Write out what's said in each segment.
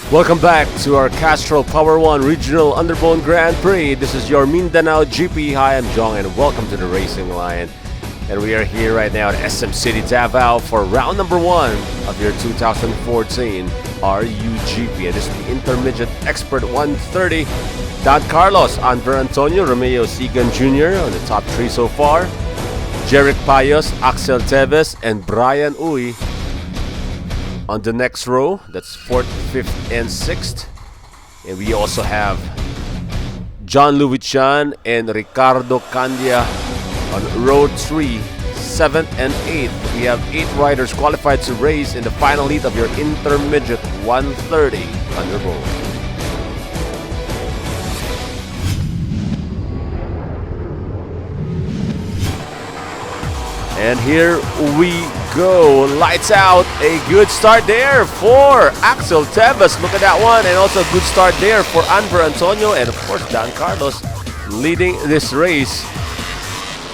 Welcome back to our Castrol Power 1 Regional Underbone Grand Prix. This is your Mindanao GP. Hi, I'm Jong and welcome to the Racing Line. And we are here right now at SM City, Davao for round number 1 of your 2014 RUGP. And this is the Intermediate Expert 130. Don Carlos, Andrew Antonio, Romeo Sigan Jr. on the top 3 so far. Jeric Payos, Axel Teves, and Brian Uy on the next row. That's 4th, 5th, and 6th. And we also have John Louis Chan and Ricardo Candia on row 3, 7th, and 8th. We have 8 riders qualified to race in the final heat of your Intermediate 130 Underbone. And here we go. Lights out. A good start there for Axel Teves. Look at that one. And also a good start there for Andrew Antonio. And of course, Don Carlos leading this race.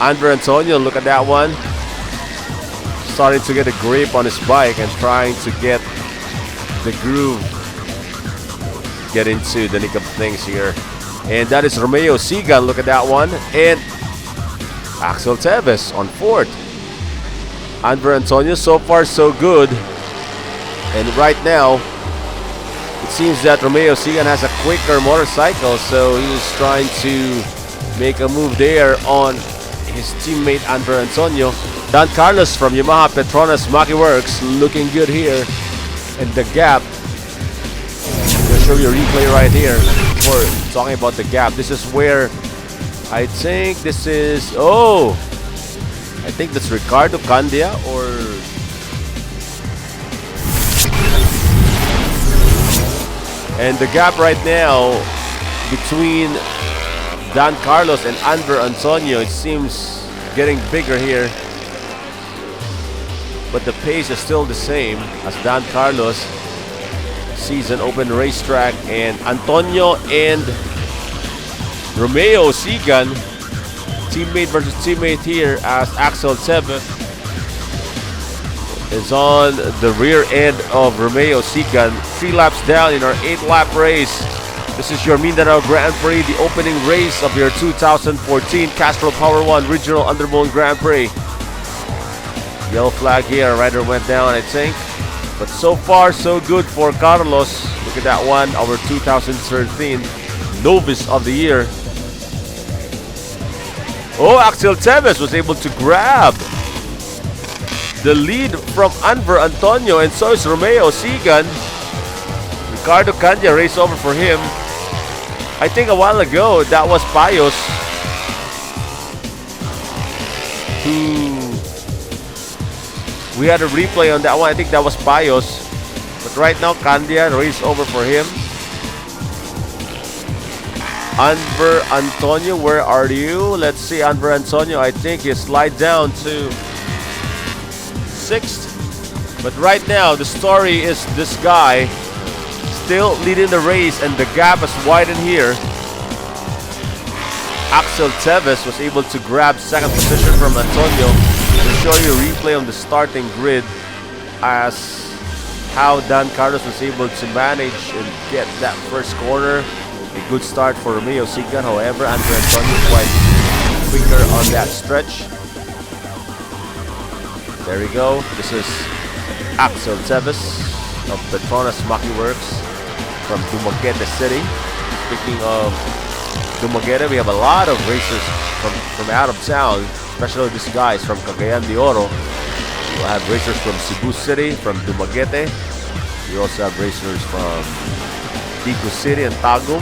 Andrew Antonio, look at that one. Starting to get a grip on his bike and trying to get the groove. Get into the nick of things here. And that is Romeo Sigan. Look at that one. And Axel Teves on 4th. Andrew Antonio, so far so good. And right now, it seems that Romeo Sigan has a quicker motorcycle, so he's trying to make a move there on his teammate Andrew Antonio. Don Carlos from Yamaha Petronas Maki Works looking good here. And the gap, I'm going to show you a replay right here for talking about the gap. This is where I think this is, I think that's Ricardo Candia or and the gap right now between Don Carlos and Andrew Antonio, it seems getting bigger here, but the pace is still the same as Don Carlos sees an open racetrack, and Antonio and Romeo Sigan, teammate versus teammate here, as Axel Teves is on the rear end of Romeo Sigan. 3 laps down in our 8-lap race. This is your Mindanao Grand Prix, the opening race of your 2014 Castrol Power 1 Regional Underbone Grand Prix. Yellow flag here, a rider went down, I think. But so far, so good for Carlos. Look at that one, our 2013 Novice of the Year. Axel Teves was able to grab the lead from Andrew Antonio, and so is Romeo Sigan. Ricardo Candia raced over for him. I think a while ago that was Payos we had a replay on that one. I think that was Payos, but right now Candia raced over for him. Andrew Antonio, where are you? Let's see, Andrew Antonio, I think he slid down to 6th. But right now, the story is this guy still leading the race, and the gap has widened here. Axel Teves was able to grab 2nd position from Antonio. I'll show you a replay on the starting grid as how Don Carlos was able to manage and get that first corner. A good start for Romeo Sigan, however, Andrew Antonio quite quicker on that stretch. There we go. This is Axel Teves of Petronas Maki Works from Dumaguete City. Speaking of Dumaguete, we have a lot of racers from out of town, especially these guys from Cagayan de Oro. We'll have racers from Cebu City, from Dumaguete. We also have racers from Tico City and Tagum.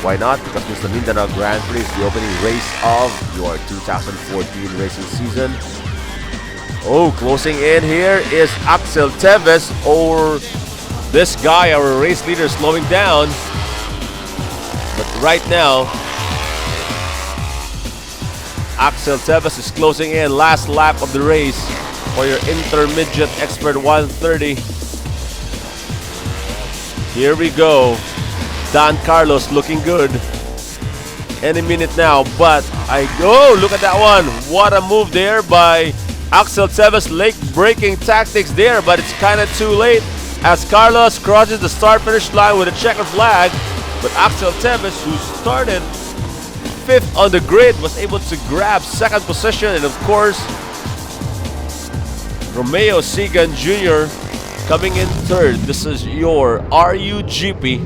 Why not? Because this is the Mindanao Grand Prix, the opening race of your 2014 racing season. Closing in here is Axel Teves, or this guy, our race leader, slowing down. But right now, Axel Teves is closing in. Last lap of the race for your Intermediate Expert 130. Here we go. Don Carlos looking good. Any minute now, but look at that one. What a move there by Axel Teves. Late braking tactics there, but it's kind of too late. as Carlos crosses the start-finish line with a checkered flag, but Axel Teves, who started 5th on the grid, was able to grab 2nd position, and of course, Romeo Sigan Jr. coming in 3rd. This is your RUGP,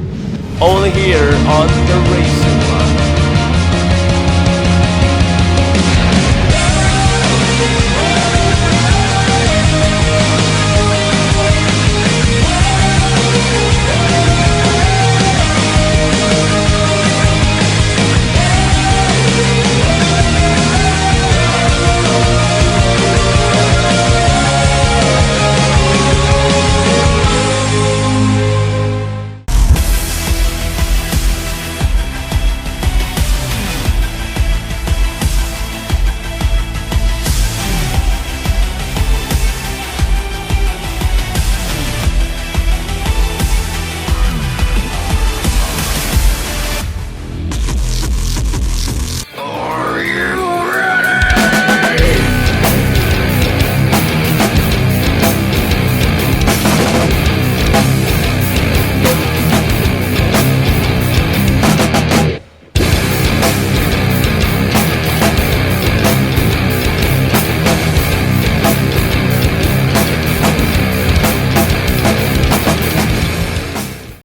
only here on the Racing